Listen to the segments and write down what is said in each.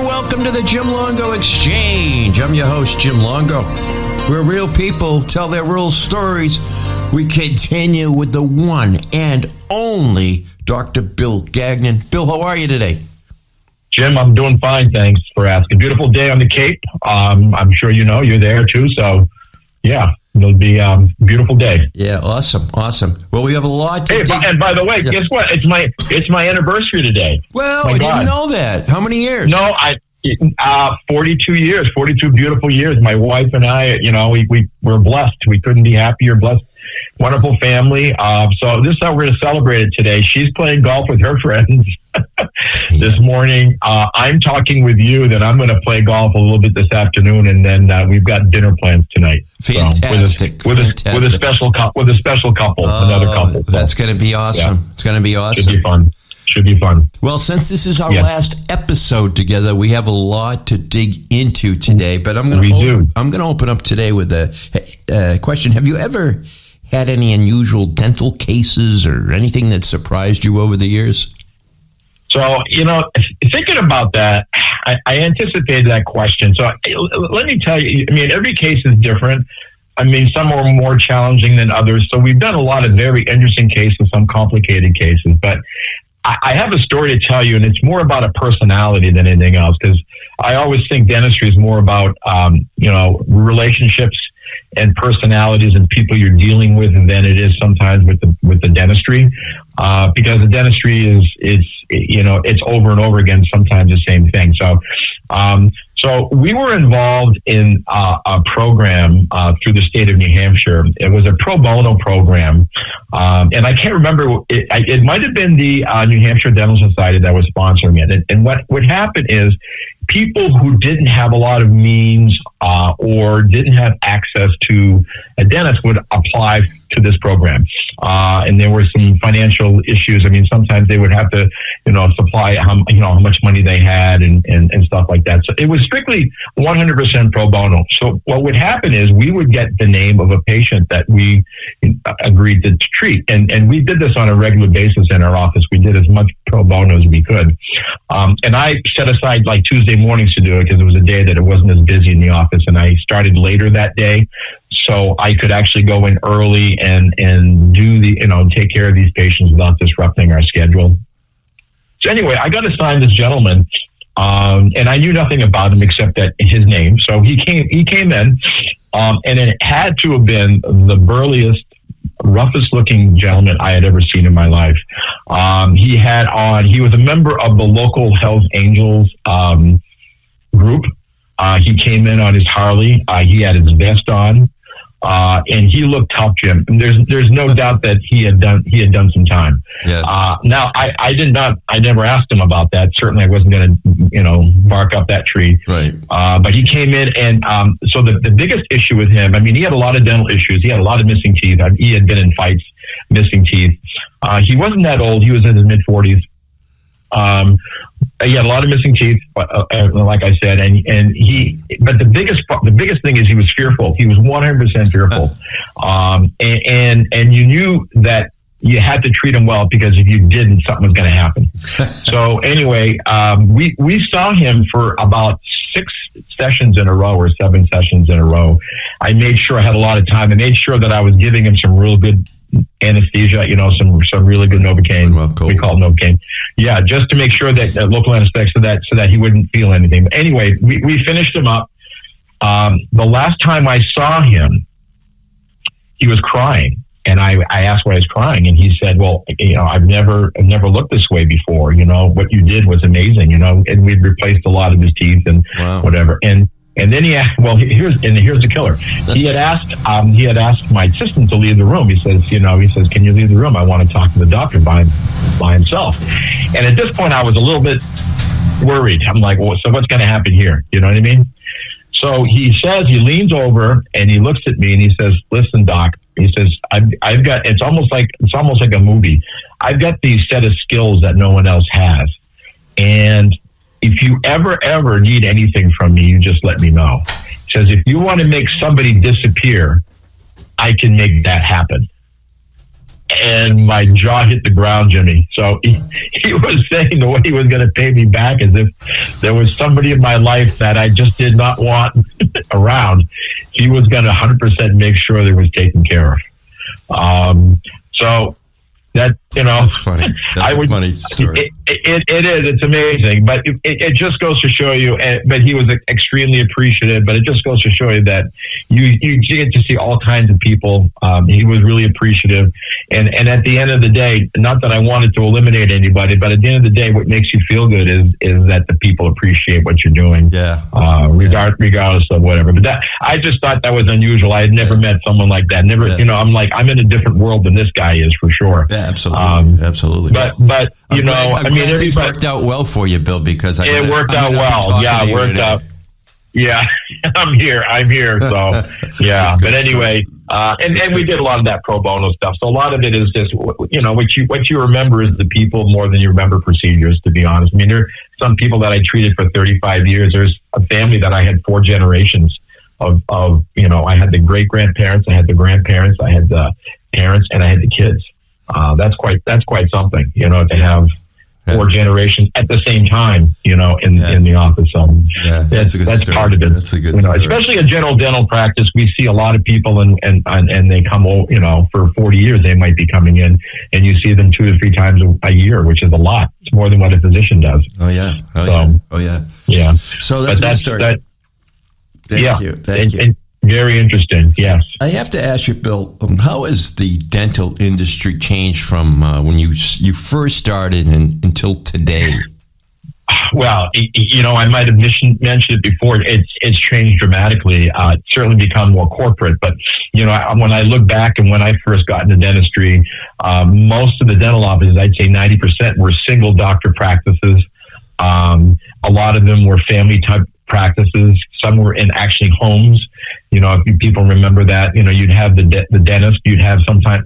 welcome to the Jim Longo Exchange. I'm your host, Jim Longo. Where real people tell their real stories, we continue with the one and only Dr. Bill Gagnon. Bill, how are you today? Jim, I'm doing fine. Thanks for asking. Beautiful day on the Cape. I'm sure you know you're there too. So, yeah, it'll be a beautiful day. Yeah, awesome. Well, we have a lot to and by the way, guess what? It's my anniversry today. Well, I didn't know that. How many years? No, 42 years, 42 beautiful years. My wife and I, we're blessed. We couldn't be happier. Blessed, wonderful family. So this is how we're going to celebrate it today. She's playing golf with her friends this morning. I'm talking with you. Then I'm going to play golf a little bit this afternoon, and then we've got dinner plans tonight. Fantastic. So, with a special couple, another couple. That's going to be awesome. Yeah. It's going to be awesome. Should be fun. Well, since this is our last episode together, we have a lot to dig into today. But I'm going to open up today with a question. Have you ever had any unusual dental cases or anything that surprised you over the years? So, thinking about that, I anticipated that question. So let me tell you, every case is different. Some are more challenging than others. So we've done a lot of very interesting cases, some complicated cases. But I have a story to tell you, and it's more about a personality than anything else, because I always think dentistry is more about, relationships and personalities and people you're dealing with than it is sometimes with the dentistry, because the dentistry is it's over and over again, sometimes the same thing. So we were involved in a program through the state of New Hampshire. It was a pro bono program, and I can't remember. It might have been the New Hampshire Dental Society that was sponsoring it. And what would happen is people who didn't have a lot of means or didn't have access to a dentist would apply to this program. And there were some financial issues. Sometimes they would have to, supply how much money they had and stuff like that. So it was strictly 100% pro bono. So what would happen is we would get the name of a patient that we agreed to treat. And we did this on a regular basis in our office. We did as much pro bono as we could. And I set aside like Tuesday mornings to do it because it was a day that it wasn't as busy in the office. And I started later that day, so I could actually go in early and do take care of these patients without disrupting our schedule. So anyway, I got assigned this gentleman, and I knew nothing about him except that his name. So he came in, and it had to have been the burliest, roughest looking gentleman I had ever seen in my life. He was a member of the local Hells Angels group. He came in on his Harley. He had his vest on, and he looked tough, Jim. And there's no doubt that he had done some time. Yeah. Now I never asked him about that. Certainly I wasn't going to, bark up that tree. Right. But he came in, and so the biggest issue with him, he had a lot of dental issues. He had a lot of missing teeth. He had been in fights, missing teeth. He wasn't that old. He was in his mid-40s. He had a lot of missing teeth, like I said, but the biggest thing is he was fearful. He was 100% fearful. And you knew that you had to treat him well, because if you didn't, something was going to happen. So anyway, we saw him for about 6 sessions in a row or 7 sessions in a row. I made sure I had a lot of time. I made sure that I was giving him some real good anesthesia, some really good Novocaine. Well, cool. We call it Novocaine. Yeah, just to make sure that local anesthetic, so that he wouldn't feel anything. But anyway, we finished him up. The last time I saw him, he was crying, and I asked why he was crying, and he said, "Well, I've never looked this way before. What you did was amazing. And we'd replaced a lot of his teeth and whatever." And then he asked, here's the killer. He had asked my assistant to leave the room. He says, "Can you leave the room? I want to talk to the doctor by himself." And at this point, I was a little bit worried. I'm like, well, so what's going to happen here? You know what I mean? So he leans over and he looks at me and he says, "Listen, doc," he says, I've got, it's almost like a movie. I've got these set of skills that no one else has. And if you ever need anything from me, you just let me know. He says, if you want to make somebody disappear, I can make that happen. and my jaw hit the ground, Jimmy. So he was saying the way he was going to pay me back as if there was somebody in my life that I just did not want around. He was going to 100% make sure that was taken care of. So that, that's funny. That's a funny story. It is. It's amazing, but it just goes to show you. But he was extremely appreciative. But it just goes to show you that you get to see all kinds of people. He was really appreciative, and at the end of the day, not that I wanted to eliminate anybody, but at the end of the day, what makes you feel good is that the people appreciate what you're doing. Yeah. Regardless of whatever. But I just thought that was unusual. I had never met someone like that. Never. Yeah. I'm in a different world than this guy is, for sure. Yeah, absolutely. Absolutely. But things worked out well for you, Bill, because it worked out well. Yeah, it worked out. Yeah, I'm here. So yeah, but anyway, and we did a lot of that pro bono stuff. So a lot of it is just, what you remember is the people more than you remember procedures, to be honest. I mean, there are some people that I treated for 35 years. There's a family that I had 4 generations of I had the great grandparents, I had the grandparents, I had the parents, and I had the kids. That's quite something, to have 4 generations at the same time, in the office. That's part of it. That's a good story. Especially a general dental practice. We see a lot of people and they come, for 40 years, they might be coming in, and you see them 2 to 3 times a year, which is a lot. It's more than what a physician does. Oh yeah. Yeah. So that's a good story. Thank you. And very interesting. Yes. I have to ask you, Bill, how has the dental industry changed from when you first started until today? Well, I might have mentioned it before. It's changed dramatically. It's certainly become more corporate. But when I look back and when I first got into dentistry, most of the dental offices, I'd say 90%, were single doctor practices. A lot of them were family type practices. Some were in actually homes. If people remember that, you'd have the dentist,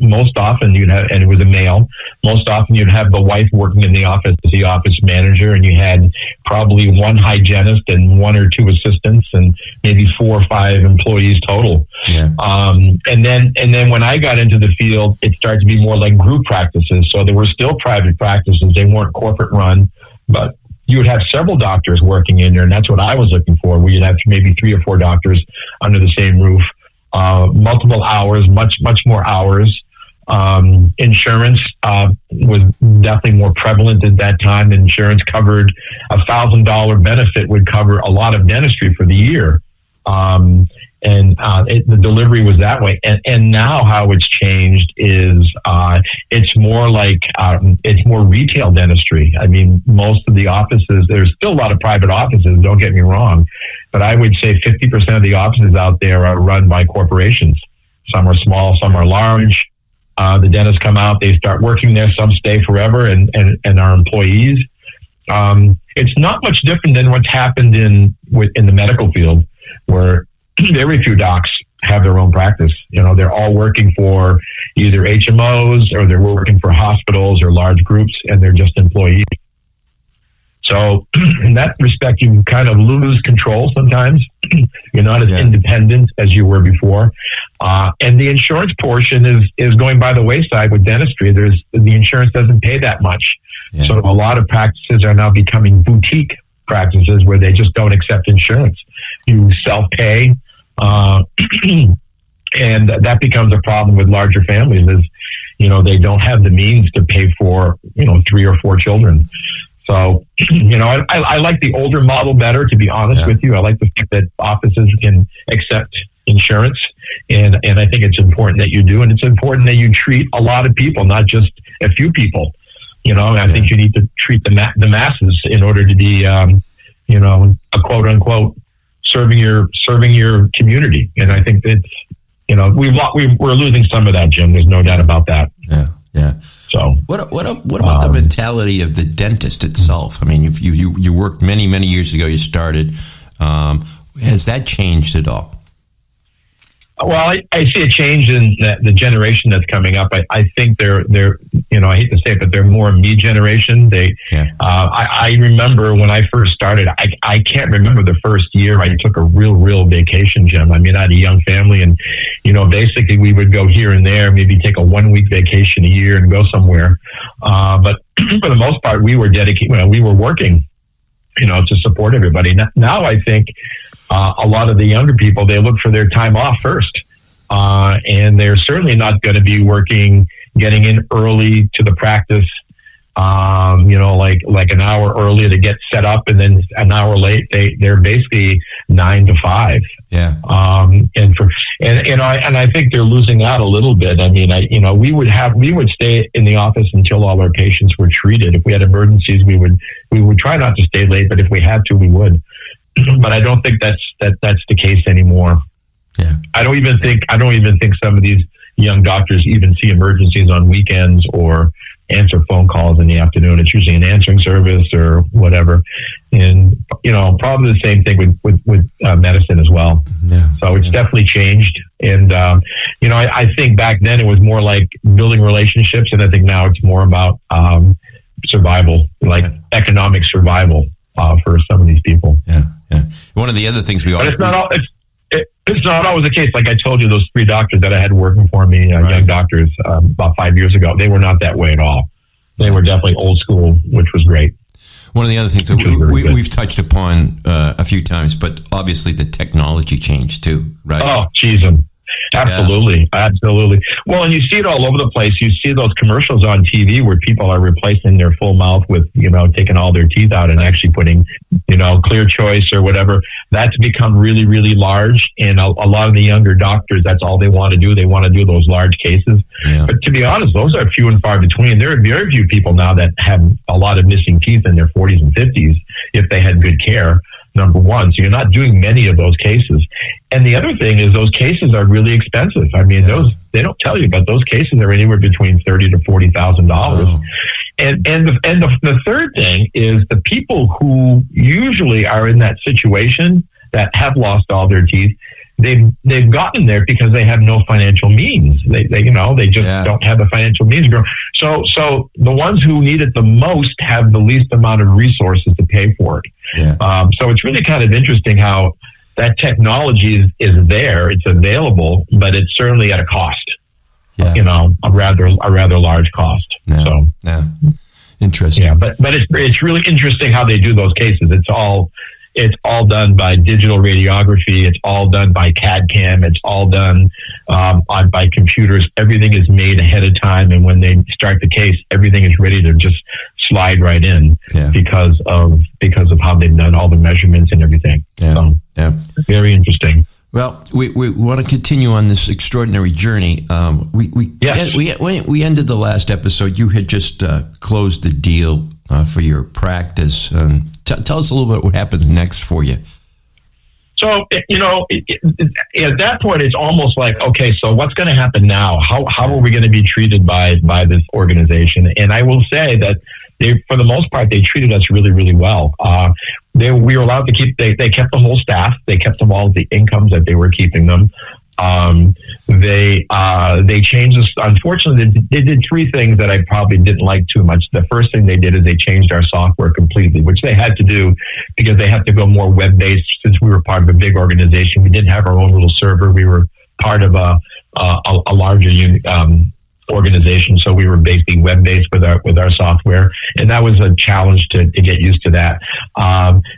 most often you'd have, and it was a male, most often you'd have the wife working in the office as the office manager, and you had probably 1 hygienist and 1 or 2 assistants and maybe 4 or 5 employees total. Yeah. And then when I got into the field, it started to be more like group practices. So there were still private practices. They weren't corporate run, but you would have several doctors working in there, and that's what I was looking for. We'd have maybe 3 or 4 doctors under the same roof, multiple hours, much more hours. Insurance was definitely more prevalent at that time. Insurance covered $1,000 benefit would cover a lot of dentistry for the year. The delivery was that way. And now how it's changed is it's more like it's more retail dentistry. I mean, most of the offices, there's still a lot of private offices, don't get me wrong, but I would say 50% of the offices out there are run by corporations. Some are small, some are large. The dentists come out, they start working there, some stay forever and are employees. It's not much different than what's happened in the medical field, where very few docs have their own practice. They're all working for either HMOs or they're working for hospitals or large groups, and they're just employees. So in that respect, you kind of lose control sometimes. You're not as independent as you were before. And the insurance portion is going by the wayside with dentistry. The insurance doesn't pay that much. Yeah. So a lot of practices are now becoming boutique practices where they just don't accept insurance. You self-pay. And that becomes a problem with larger families is, they don't have the means to pay for, 3 or 4 children. So, I like the older model better, to be honest with you. I like the fact that offices can accept insurance. And I think it's important that you do. And it's important that you treat a lot of people, not just a few people. I think you need to treat the masses in order to be, a quote unquote, serving your community. And I think that, we're losing some of that, Jim. There's no doubt about that. Yeah. So what about the mentality of the dentist itself? I mean, you worked many years ago. You started. Has that changed at all? Well, I see a change in the generation that's coming up. I think they're I hate to say it, but they're more me generation. I remember when I first started, I can't remember the first year I took a real vacation, Jim. I mean, I had a young family, and basically we would go here and there, maybe take a 1 week vacation a year and go somewhere. But for the most part, we were dedicated. We were working, to support everybody. Now I think a lot of the younger people, they look for their time off first. And they're certainly not going to be getting in early to the practice, like an hour early to get set up, and then an hour late. They're basically 9 to 5. Yeah. And I think they're losing out a little bit. I mean, we would stay in the office until all our patients were treated. If we had emergencies, we would try not to stay late, but if we had to, we would. But I don't think that's the case anymore. Yeah. I don't even think some of these young doctors even see emergencies on weekends or answer phone calls in the afternoon. It's usually an answering service or whatever. And, probably the same thing with medicine as well. Yeah. So it's definitely changed. And, I think back then it was more like building relationships. And I think now it's more about survival, like economic survival for some of these people. Yeah. Yeah. One of the other things But it's not always the case. Like I told you, those 3 doctors that I had working for me, young doctors, about 5 years ago, they were not that way at all. They were definitely old school, which was great. One of the other things that we've touched upon a few times, but obviously the technology changed too, right? Oh, geez. Absolutely. Yeah. Absolutely. Well, and you see it all over the place. You see those commercials on TV where people are replacing their full mouth with, taking all their teeth out and actually putting, clear choice or whatever. That's become really, really large. And a lot of the younger doctors, that's all they want to do. They want to do those large cases. Yeah. But to be honest, those are few and far between. There are very few people now that have a lot of missing teeth in their 40s and 50s if they had good care. Number one. So you're not doing many of those cases. And the other thing is those cases are really expensive. I mean, they don't tell you, but those cases are anywhere between $30,000 to $40,000. Wow. And the third thing is the people who usually are in that situation that have lost all their teeth, they've gotten there because they have no financial means. They just don't have the financial means. So the ones who need it the most have the least amount of resources to pay for it. Yeah. So it's really kind of interesting how that technology is there, it's available, but it's certainly at a cost. Yeah. A rather large cost. Yeah. So interesting. Yeah, but it's really interesting how they do those cases. It's all done by digital radiography. It's all done by CAD CAM. It's all done by computers. Everything is made ahead of time, and when they start the case, everything is ready to just slide right in because of how they've done all the measurements and everything. Yeah. So, very interesting. Well, we want to continue on this extraordinary journey. We ended the last episode. You had just closed the deal for your practice. Tell us a little bit what happens next for you. So, at that point, it's almost like, okay, so what's going to happen now? How are we going to be treated by this organization? And I will say that for the most part, they treated us really, really well. We were allowed to keep, they kept the whole staff. They kept them all the incomes that they were keeping them. They changed this. Unfortunately, they did 3 things that I probably didn't like too much. The first thing they did is they changed our software completely, which they had to do because they had to go more web-based. Since we were part of a big organization, we didn't have our own little server. We were part of a larger organization, so we were basically web-based with our software, and that was a challenge to get used to that.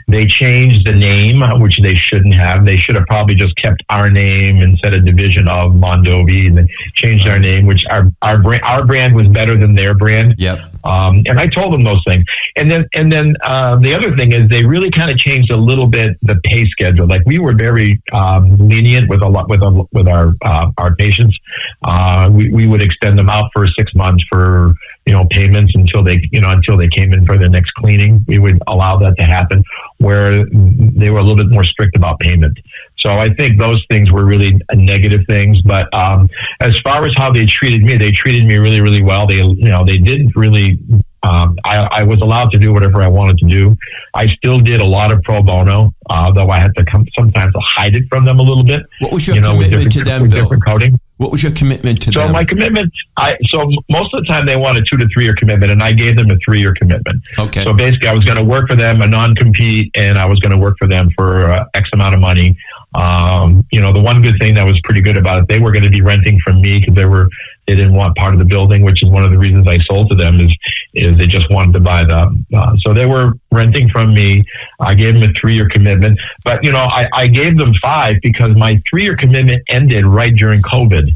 They changed the name, which they shouldn't have. They should have probably just kept our name instead of Division of Mondovi, and they changed our name, which our brand was better than their brand. Yep. And I told them those things. And then the other thing is they really kind of changed a little bit the pay schedule. Like we were very lenient with our patients. We would extend them out for 6 months for payments until they came in for their next cleaning. We would allow that to happen, where they were a little bit more strict about payment. So I think those things were really negative things. But as far as how they treated me really, really well. They didn't really I was allowed to do whatever I wanted to do. I still did a lot of pro bono, though I had to sometimes hide it from them a little bit. What was your commitment to them, Bill? Different coding. What was your commitment to them? So my commitment, so most of the time they want a 2 to 3 year commitment, and I gave them a 3-year commitment. Okay. So basically, I was going to work for them, a non-compete, and I was going to work for them for X amount of money. The one good thing that was pretty good about it, they were going to be renting from me because they didn't want part of the building, which is one of the reasons I sold to them is they just wanted to buy so they were renting from me. I gave them a 3-year commitment, but I gave them 5 because my 3-year commitment ended right during COVID.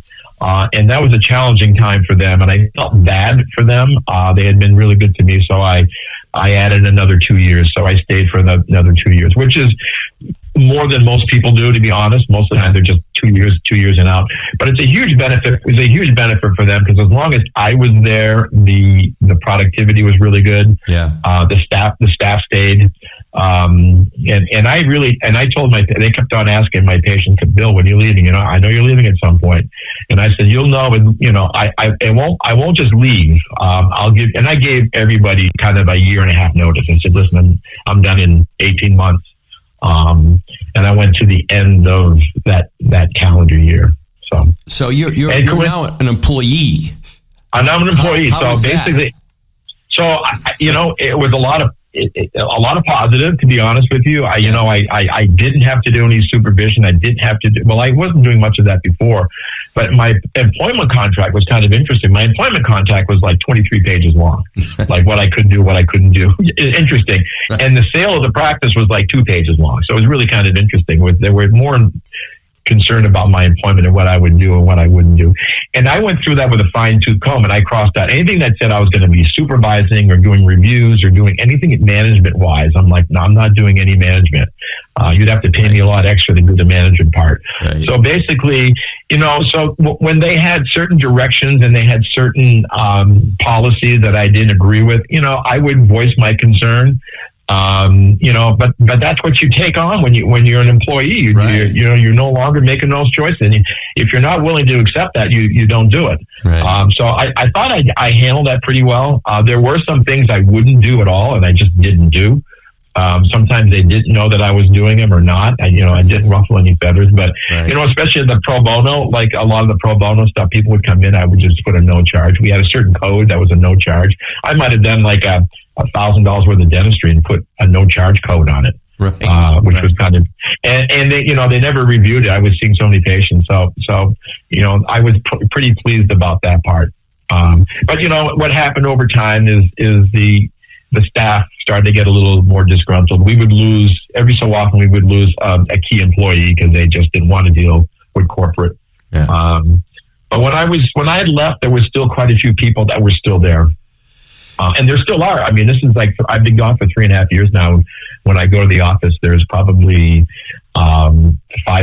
And that was a challenging time for them, and I felt bad for them. They had been really good to me, so I added another 2 years. So I stayed for another 2 years, which is more than most people do, to be honest. Most of the time they're just 2 years and out. But it's a huge benefit. It was a huge benefit for them because as long as I was there, the productivity was really good. Yeah. The staff stayed. And I told they kept on asking my patients, Bill, when you're leaving, I know you're leaving at some point. And I said, you'll know, I won't just leave. I gave everybody kind of a 1.5 year notice. I said, listen, I'm done in 18 months. And I went to the end of that calendar year. So you're now an employee. I'm now an employee. How so basically, it was a lot of positive, to be honest with you. I didn't have to do any supervision. I wasn't doing much of that before, but my employment contract was kind of interesting. My employment contract was like 23 pages long, like what I could do, what I couldn't do. Interesting. And the sale of the practice was like 2 pages long. So it was really kind of interesting. They were more concerned about my employment and what I would do and what I wouldn't do. And I went through that with a fine-tooth comb, and I crossed out anything that said I was going to be supervising or doing reviews or doing anything management-wise. I'm like, no, I'm not doing any management. You'd have to pay me a lot extra to do the management part. Right. So basically, when they had certain directions and they had certain policies that I didn't agree with, I would voice my concern. But that's what you take on when you're an employee. Right. You're no longer making those choices. And if you're not willing to accept that, you don't do it. Right. So I thought I handled that pretty well. There were some things I wouldn't do at all, and I just didn't do. Sometimes they didn't know that I was doing them or not. I didn't ruffle any feathers, but right. Especially the pro bono, like a lot of the pro bono stuff, people would come in, I would just put a no charge. We had a certain code that was a no charge. I might have done like $1,000 worth of dentistry and put a no charge code on it. Right. Which was kind of, and they, they never reviewed it. I was seeing so many patients. So, I was pretty pleased about that part. But what happened over time is the staff started to get a little more disgruntled. We would lose every so often. We would lose a key employee because they just didn't want to deal with corporate. Yeah. But when I had left, there was still quite a few people that were still there. And there still are. I mean, this is like, I've been gone for 3.5 years now. When I go to the office, there's probably 5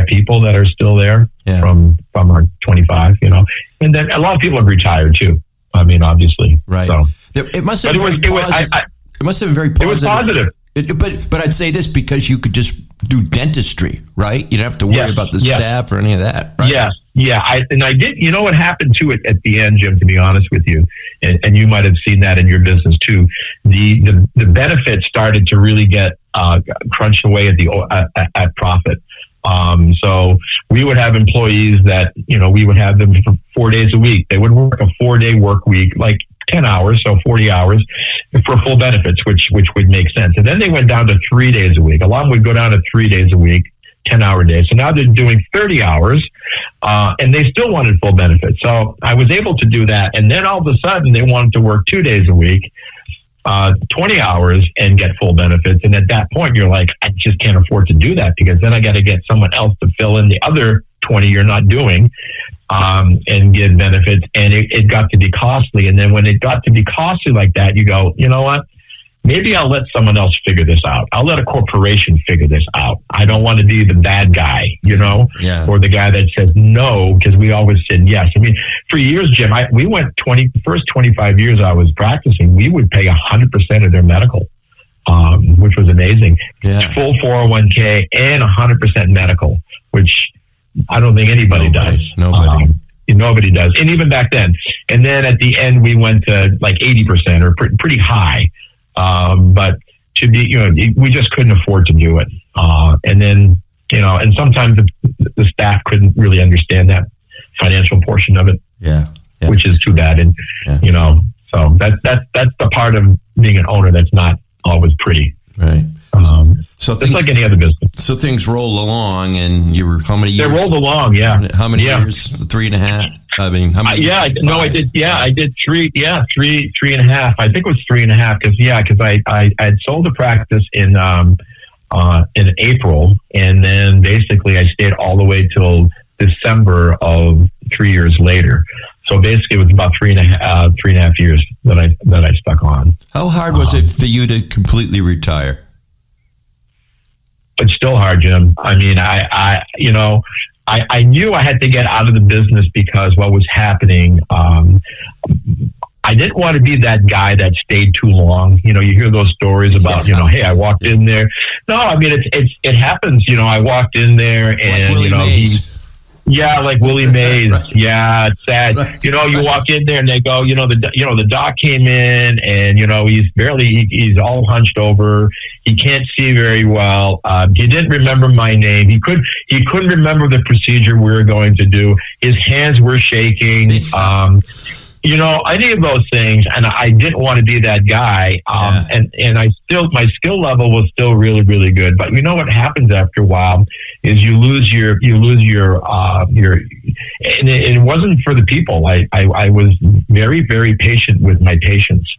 people that are still there from our 25, and then a lot of people have retired too. I mean, obviously. Right. So it must have been it must have been very positive. It was positive. But I'd say this because you could just do dentistry, right? You don't have to worry about the staff or any of that, right? Yeah. Yeah, I did. You know what happened to it at the end, Jim, to be honest with you, and you might have seen that in your business too. The benefits started to really get crunched away at profit. So we would have employees that, we would have them for 4 days a week. They would work a 4-day work week, like 10 hours, so 40 hours for full benefits, which would make sense. And then they went down to 3 days a week. A lot of them would go down to 3 days a week, 10-hour days. So now they're doing 30 hours, and they still wanted full benefits. So I was able to do that. And then all of a sudden they wanted to work 2 days a week, 20 hours and get full benefits. And at that point, you're like, I just can't afford to do that because then I got to get someone else to fill in the other 20 you're not doing, and get benefits. And it got to be costly. And then when it got to be costly like that, you go, you know what? Maybe I'll let someone else figure this out. I'll let a corporation figure this out. I don't want to be the bad guy, or the guy that says no, because we always said yes. I mean, for years, Jim, we went first 25 years I was practicing, we would pay 100% of their medical, which was amazing. Yeah. Full 401k and 100% medical, which I don't think anybody does. Nobody. Nobody does. And even back then. And then at the end, we went to like 80% or pretty high. But to be, we just couldn't afford to do it. And then, and sometimes the staff couldn't really understand that financial portion of it. Yeah. Which is too bad. And, so that's the part of being an owner that's not always pretty. Right. So it's like any other business. So things roll along, and you were how many years? They rolled along, yeah. How many years? 3.5. I mean, how many? I did. Yeah, I did three and a half. I think it was 3.5 because I had sold the practice in April, and then basically I stayed all the way till December of 3 years later. So basically, it was about 3.5 years that I stuck on. How hard was it for you to completely retire? It's still hard, Jim. I mean, I knew I had to get out of the business because what was happening. I didn't want to be that guy that stayed too long. You hear those stories about, hey, I walked in there. No, I mean, it happens. I walked in there and, like Willie Mays. Yeah, it's sad. Right. You walk in there and they go, the doc came in and, he's all hunched over. He can't see very well. He didn't remember my name. He couldn't remember the procedure we were going to do. His hands were shaking. Any of those things, and I didn't want to be that guy. And my skill level was still really, really good. But what happens after a while is you lose your, and it wasn't for the people. I was very, very patient with my patients.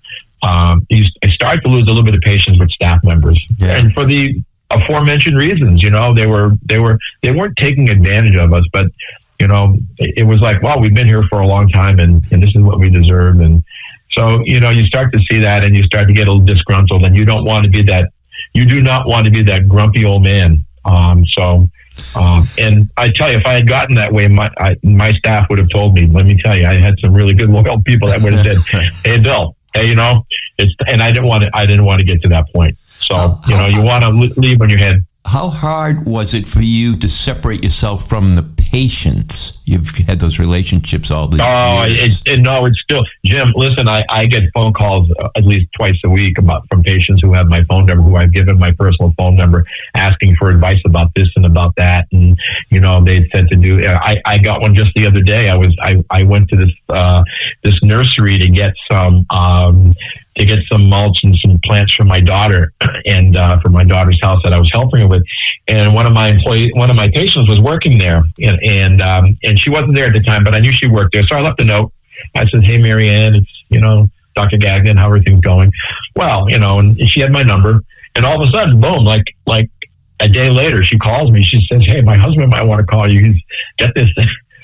I started to lose a little bit of patience with staff members, and for the aforementioned reasons, they weren't taking advantage of us, but. It was like, well, we've been here for a long time and this is what we deserve. And so, you start to see that and you start to get a little disgruntled and you do not want to be that grumpy old man. And I tell you, if I had gotten that way, my staff would have told me, let me tell you, I had some really good loyal people that would have said, hey, Bill, and I didn't want to get to that point. So, you want to leave on your head. How hard was it for you to separate yourself from the patients? You've had those relationships all these years. It's still, Jim, listen, I get phone calls at least twice a week from patients who have my phone number, who I've given my personal phone number, asking for advice about this and about that. And, they said to do, I got one just the other day. I went to this nursery to get some mulch and some plants for my daughter and for my daughter's house that I was helping her with. And one of my patients was working there and she wasn't there at the time, but I knew she worked there. So I left a note. I said, hey, Mary Ann, it's, Dr. Gagnon, how are things going? Well, and she had my number and all of a sudden, boom, like a day later, she calls me. She says, hey, my husband might want to call you. He's got this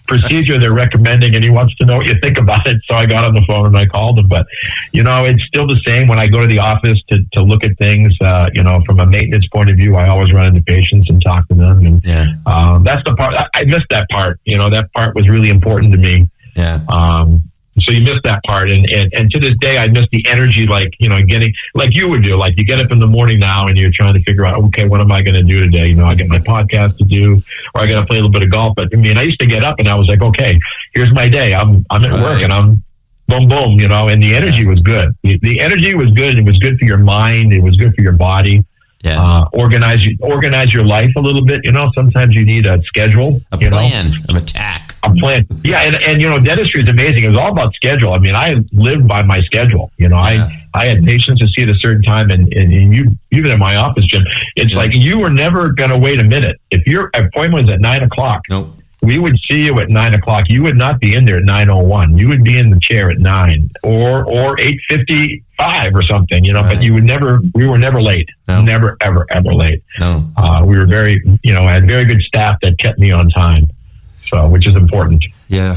procedure they're recommending and he wants to know what you think about it. So I got on the phone and I called him, but it's still the same when I go to the office to look at things, from a maintenance point of view. I always run into patients and talk to them. And that's the part I missed that part, that part was really important to me. Yeah. So you miss that part. And to this day, I miss the energy, getting, like you would do, like you get up in the morning now and you're trying to figure out, okay, what am I going to do today? I get my podcast to do, or I got to play a little bit of golf. But I used to get up and I was like, okay, here's my day. I'm at work and I'm boom, boom, and the energy was good. The energy was good. It was good for your mind. It was good for your body. Yeah. Organize your life a little bit. Sometimes you need a schedule, a plan of attack. A plan. Yeah. And dentistry is amazing. It was all about schedule. I lived by my schedule. I had patients to see at a certain time and you, even in my office, Jim, it's like you were never going to wait a minute. If your appointment was at 9:00, nope. We would see you at 9:00. You would not be in there at 9:01. You would be in the chair at 9 or 8:55 or something, Right. But we were never late. No. Never, ever, ever late. No. We were very, I had very good staff that kept me on time. So, which is important. Yeah.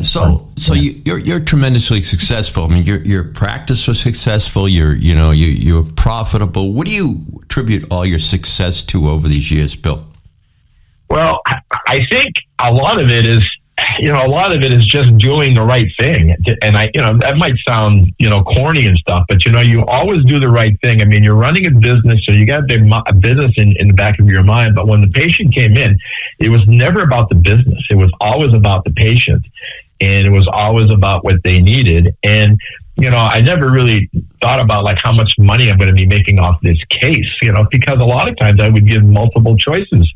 So you're tremendously successful. Your practice was successful. You're profitable. What do you attribute all your success to over these years, Bill? Well, I think a lot of it is, just doing the right thing. And that might sound, corny and stuff, but you always do the right thing. You're running a business, so you got a business in the back of your mind. But when the patient came in, it was never about the business. It was always about the patient. and it was always about what they needed. And I never really thought about like how much money I'm going to be making off this case, because a lot of times I would give multiple choices.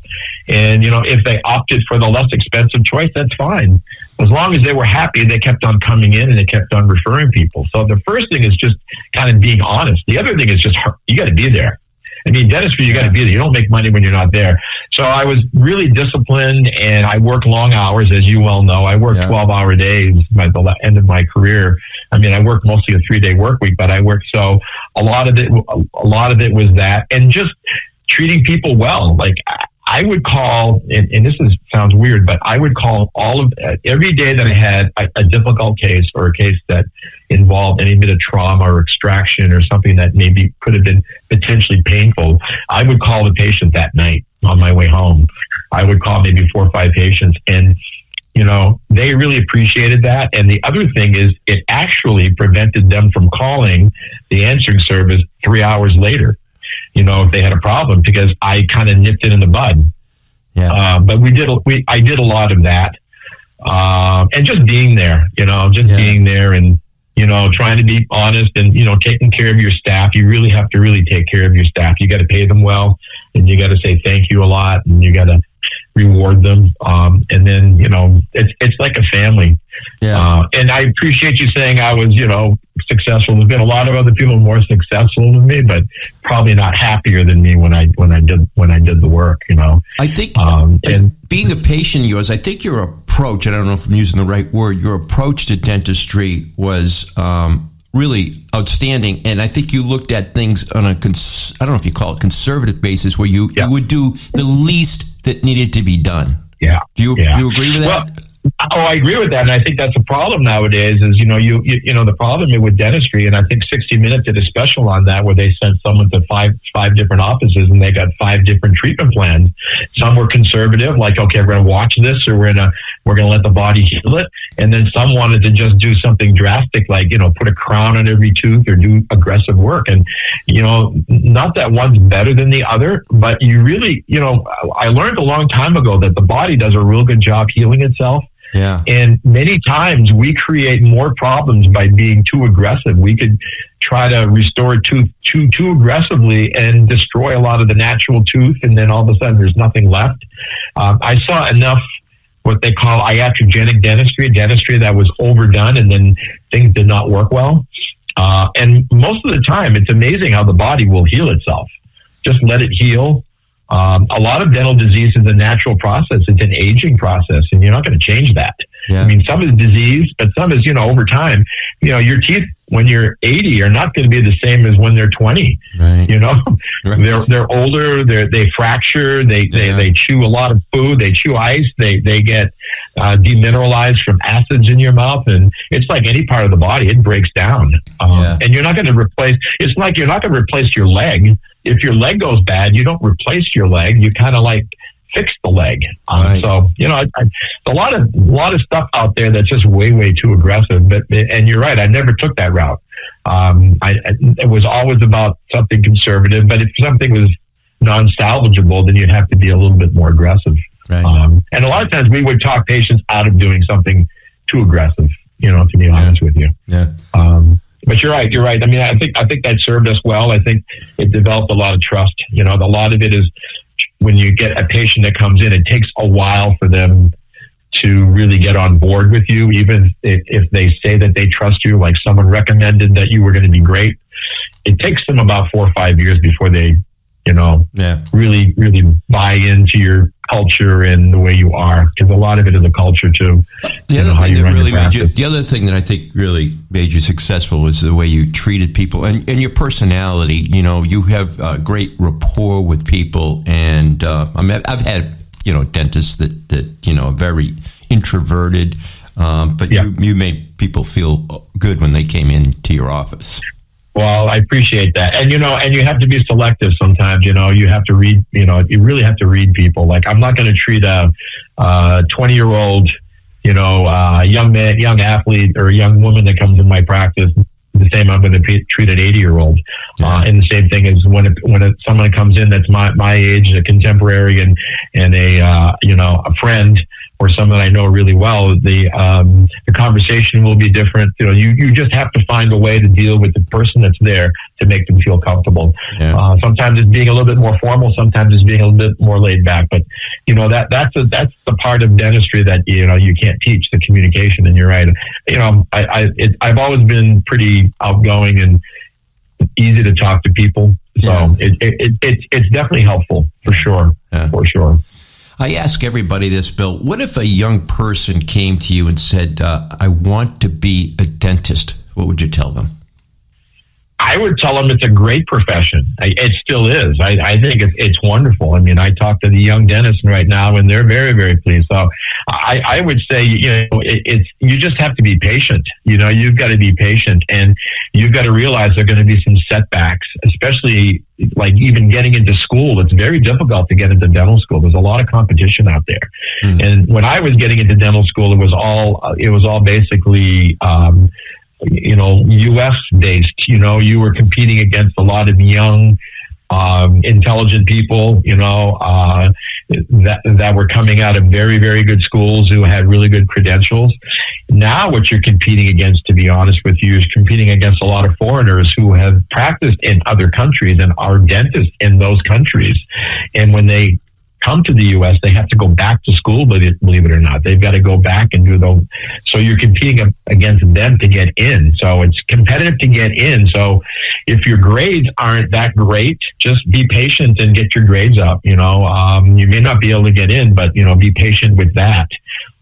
And, if they opted for the less expensive choice, that's fine. As long as they were happy, they kept on coming in and they kept on referring people. So the first thing is just kind of being honest. The other thing is just, you got to be there. I mean, dentistry, you got to be there. You don't make money when you're not there. So I was really disciplined, and I worked long hours, as you well know. I worked 12-hour days by the end of my career. I mean, I worked mostly a 3-day work week, but I worked, so a lot of it was that, and just treating people well. Like I would call, and this sounds weird, but I would call every day that I had a difficult case, or a case that involved any bit of trauma or extraction or something that maybe could have been potentially painful. I would call the patient that night on my way home. I would call maybe 4 or 5 patients, and they really appreciated that. And the other thing is, it actually prevented them from calling the answering service 3 hours later, if they had a problem, because I kind of nipped it in the bud. Yeah. But I did a lot of that. And just being there, being there, and, trying to be honest, and, taking care of your staff. You really have to really take care of your staff. You got to pay them well, and you got to say thank you a lot, and you got to reward them. And then, it's like a family. Yeah. And I appreciate you saying I was, successful. There's been a lot of other people more successful than me, but probably not happier than me when I did the work, I think, being a patient of yours, I think your approach, I don't know if I'm using the right word, your approach to dentistry was really outstanding. And I think you looked at things on I don't know if you call it conservative basis, where you would do the least that needed to be done. Yeah. Do you agree with that? Well, I agree with that, and I think that's a problem nowadays. Is the problem with dentistry, and I think 60 Minutes did a special on that, where they sent someone to five different offices, and they got 5 different treatment plans. Some were conservative, like, okay, we're going to watch this, or we're going to let the body heal it, and then some wanted to just do something drastic, like put a crown on every tooth or do aggressive work. And not that one's better than the other, but you really, I learned a long time ago that the body does a real good job healing itself. Yeah. And many times we create more problems by being too aggressive. We could try to restore a tooth too aggressively and destroy a lot of the natural tooth, and then all of a sudden there's nothing left. I saw enough what they call iatrogenic dentistry that was overdone, and then things did not work well. And most of the time, it's amazing how the body will heal itself. Just let it heal. A lot of dental disease is a natural process. It's an aging process, and you're not going to change that. Yeah. I mean, some is disease, but some is, over time. Your teeth when you're 80 are not going to be the same as when they're 20. Right. Right. They're older. They fracture. They chew a lot of food. They chew ice. They get demineralized from acids in your mouth, and it's like any part of the body. It breaks down, and you're not going to replace. It's like you're not going to replace your leg. If your leg goes bad, you don't replace your leg. You kind of like fix the leg. Right. So, a lot of stuff out there that's just way, way too aggressive. And you're right. I never took that route. It was always about something conservative, but if something was non-salvageable, then you'd have to be a little bit more aggressive. Right. And a lot of times we would talk patients out of doing something too aggressive, to be honest with you. Yeah. But you're right. I mean, I think that served us well. I think it developed a lot of trust. A lot of it is when you get a patient that comes in, it takes a while for them to really get on board with you, even if they say that they trust you, like someone recommended that you were going to be great. It takes them about 4 or 5 years before they, really, really buy into your culture and the way you are, because a lot of it is a culture too. The other thing that I think really made you successful was the way you treated people and your personality. You have great rapport with people, and I've had dentists that are very introverted, but you made people feel good when they came into your office. Well, I appreciate that. And, and you have to be selective sometimes, you have to read, you really have to read people. Like, I'm not going to treat a 20-year-old, young athlete or a young woman that comes in my practice the same I'm going to treat an 80-year-old. And the same thing is when someone comes in that's my age, a contemporary and a friend, or someone I know really well, the conversation will be different. You just have to find a way to deal with the person that's there to make them feel comfortable. Yeah. Sometimes it's being a little bit more formal, sometimes it's being a little bit more laid back. But that's the part of dentistry that you can't teach, the communication. And you're right. I've always been pretty outgoing and easy to talk to people. So it's definitely helpful for sure. Yeah. For sure. I ask everybody this, Bill. What if a young person came to you and said, I want to be a dentist? What would you tell them? I would tell them it's a great profession. It still is. I think it's wonderful. I mean, I talk to the young dentists right now, and they're very, very pleased. So I would say, you just have to be patient. You've got to be patient, and you've got to realize there are going to be some setbacks, especially like even getting into school. It's very difficult to get into dental school. There's a lot of competition out there. Mm. And when I was getting into dental school, it was all basically, U.S. based. You were competing against a lot of young, intelligent people, that were coming out of very, very good schools who had really good credentials. Now what you're competing against, to be honest with you, is competing against a lot of foreigners who have practiced in other countries and are dentists in those countries. And when they come to the U.S., they have to go back to school, believe it or not. They've got to go back and do those. So you're competing against them to get in. So it's competitive to get in. So if your grades aren't that great, just be patient and get your grades up. You may not be able to get in, but, be patient with that.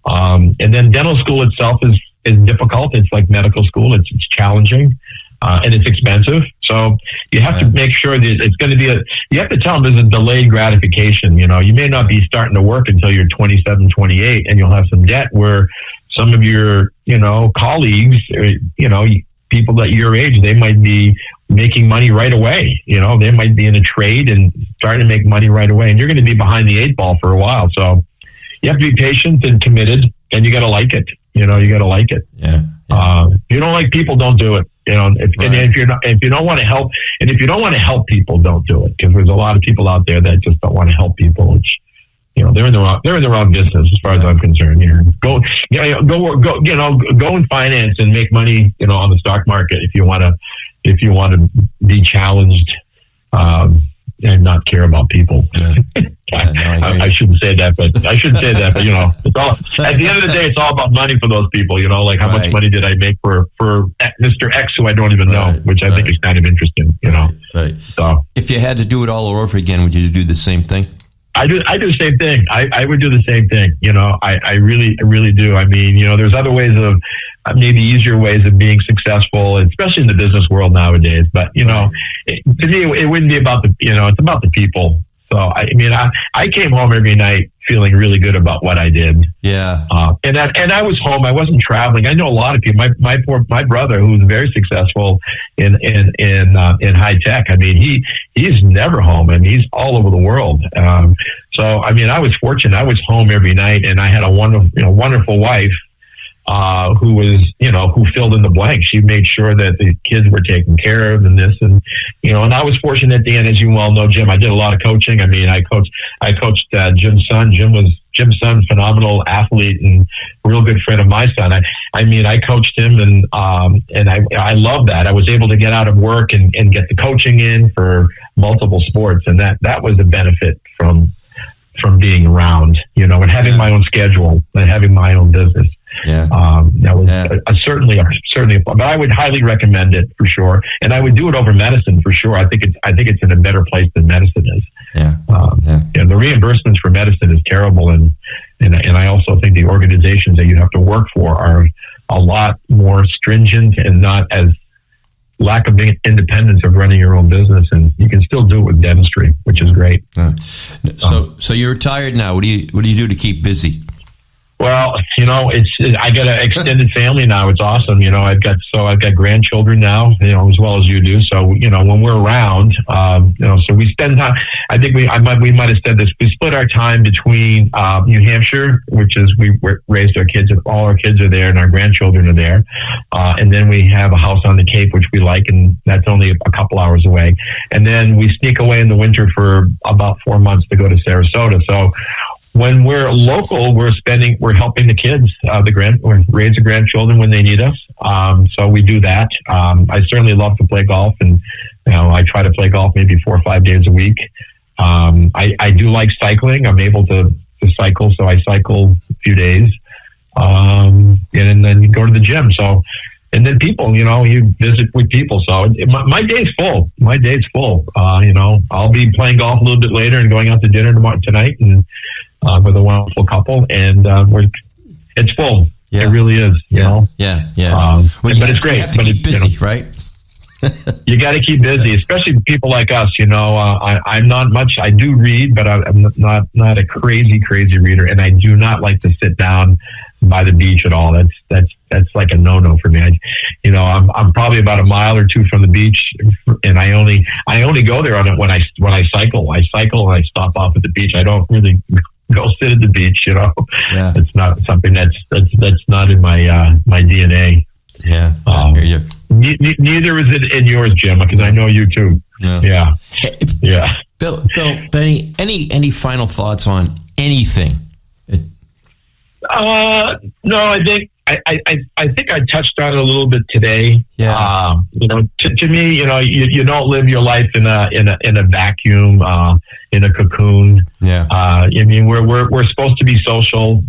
And then dental school itself is difficult. It's like medical school. It's challenging. And it's expensive. So you have to make sure that it's going to be you have to tell them there's a delayed gratification. You may not be starting to work until you're 27, 28, and you'll have some debt where some of your, colleagues, people that your age, they might be making money right away. They might be in a trade and starting to make money right away, and you're going to be behind the 8 ball for a while. So you have to be patient and committed, and you got to like it. You got to like it. Yeah. If you don't like people, don't do it. And if you don't want to help people, don't do it. Because there's a lot of people out there that just don't want to help people. Which, they're in the wrong business as far as I'm concerned. Go in finance and make money, on the stock market if you want to be challenged. And not care about people. Yeah. I shouldn't say that, but it's all, at the end of the day, it's all about money for those people. Like how much money did I make for Mr. X, who I don't even know, which I think is kind of interesting. Right. So if you had to do it all over again, would you do the same thing? I do the same thing. I would do the same thing. I really do. I mean, there's other ways of, maybe easier ways of being successful, especially in the business world nowadays. But, to me, it wouldn't be about it's about the people. So, I came home every night feeling really good about what I did. Yeah. And I was home. I wasn't traveling. I know a lot of people. My brother, who's very successful in high tech. I mean, he's never home, and he's all over the world. So, I was fortunate. I was home every night, and I had a wonderful wife. Who was, who filled in the blank. She made sure that the kids were taken care of and this, and I was fortunate at the end, as you well know, Jim, I did a lot of coaching. I coached Jim's son. Jim's son, phenomenal athlete and a real good friend of my son. I coached him and I love that. I was able to get out of work and get the coaching in for multiple sports. And that was a benefit from being around, and having my own schedule and having my own business. Yeah. That was certainly, but I would highly recommend it for sure. And I would do it over medicine for sure. I think it's in a better place than medicine is. Yeah. And the reimbursements for medicine is terrible. And I also think the organizations that you have to work for are a lot more stringent and not as lack of independence of running your own business. And you can still do it with dentistry, which is great. So you're retired now. What do you do to keep busy? Well, I got an extended family now. It's awesome. I've got grandchildren now, as well as you do. So, when we're around, so we spend time, I think we might have said this. We split our time between, New Hampshire, which is, we raised our kids, and all our kids are there and our grandchildren are there. And then we have a house on the Cape, which we like, and that's only a couple hours away. And then we sneak away in the winter for about 4 months to go to Sarasota. So when we're local, we're helping the kids, we're raising grandchildren when they need us. So we do that. I certainly love to play golf, and I try to play golf maybe 4 or 5 days a week. I do like cycling. I'm able to cycle, so I cycle a few days, and then you go to the gym. So, and then people, you visit with people. So my day's full. My day's full. I'll be playing golf a little bit later and going out to dinner tonight, and with a wonderful couple, and it's full. Yeah. It really is. Yeah. But it's great. You have to keep busy, right? You got to keep busy, especially people like us. I'm not much. I do read, but I'm not a crazy reader, and I do not like to sit down by the beach at all. That's like a no for me. I'm probably about a mile or two from the beach, and I only go there when I cycle. I cycle and I stop off at the beach. I don't really go sit at the beach. Yeah. It's not something that's not in my DNA. Yeah, I hear you. Neither is it in yours, Jim, because I know you too. Yeah. Bill, Benny, any final thoughts on anything? No, I think I touched on it a little bit today. Yeah. To me, you don't live your life in a vacuum, in a cocoon. Yeah. We're supposed to be social.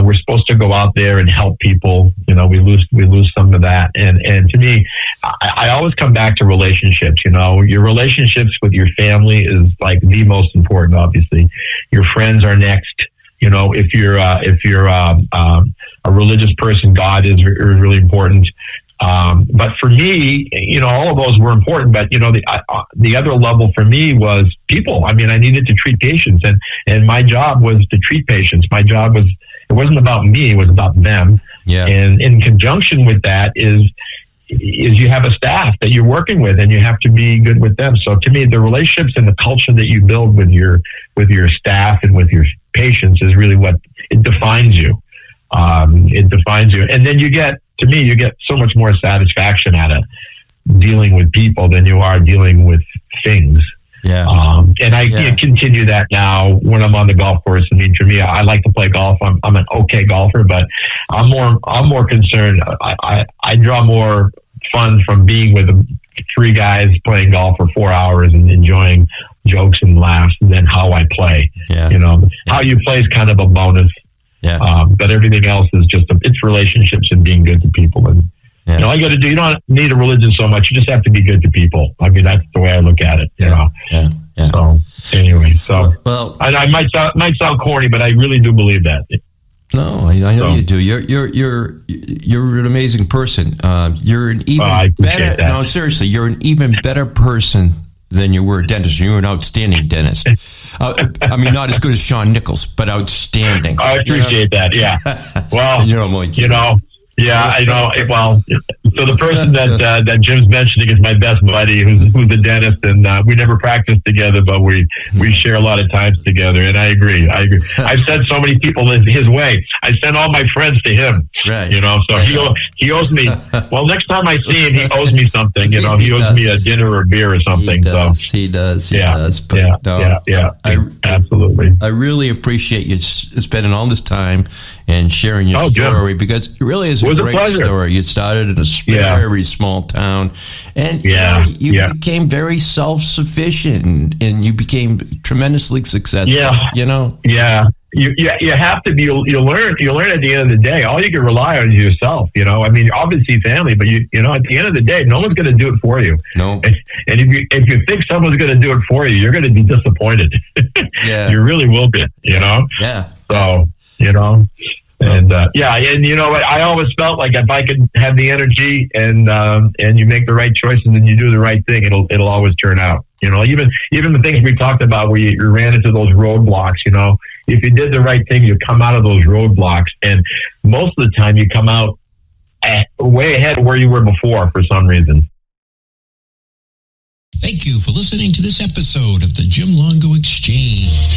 We're supposed to go out there and help people. We lose some of that. And to me, I always come back to relationships. Your relationships with your family is like the most important. Obviously, your friends are next. If you're a religious person, God is really important. But for me, all of those were important. But the other level for me was people. I needed to treat patients, and my job was to treat patients. My job was. It wasn't about me, it was about them. Yeah. And in conjunction with that is you have a staff that you're working with, and you have to be good with them. So to me, the relationships and the culture that you build with your staff and with your patients is really what it defines you. It defines you. And then you get so much more satisfaction out of dealing with people than you are dealing with things. Yeah. And I continue that now when I'm on the golf course. For me, I like to play golf. I'm an okay golfer, but I'm more concerned. I draw more fun from being with 3 guys playing golf for 4 hours and enjoying jokes and laughs than how I play. Yeah. How you play is kind of a bonus. Yeah. But everything else is it's relationships and being good to people. And all you got to do, you don't need a religion so much. You just have to be good to people. That's the way I look at it. Yeah. So anyway, well, I might sound corny, but I really do believe that. No, I know you do. You're an amazing person. You're an even better. No, seriously, you're an even better person than you were a dentist. You're an outstanding dentist. Not as good as Shawn Nichols, but outstanding. I appreciate that. Yeah. Well, Yeah, I know. Well, so the person that Jim's mentioning is my best buddy, who's a dentist, and we never practiced together, but we share a lot of times together. And I agree. I've sent so many people his way. I sent all my friends to him. Right. So he owes me. Well, next time I see him, he owes me something. He owes me a dinner or a beer or something. He does. But absolutely. I really appreciate you spending all this time and sharing your story, because it really is a great story. You started in a very small town, and you became very self-sufficient, and you became tremendously successful. Yeah. You have to be. You'll learn at the end of the day. All you can rely on is yourself. Obviously family, but at the end of the day, no one's going to do it for you. No. And if you think someone's going to do it for you, you're going to be disappointed. Yeah. You really will be. Yeah. So. And I always felt like if I could have the energy and you make the right choices and you do the right thing, it'll always turn out. Even the things we talked about where you ran into those roadblocks. If you did the right thing, you come out of those roadblocks, and most of the time you come out way ahead of where you were before for some reason. Thank you for listening to this episode of the Jim Longo Exchange.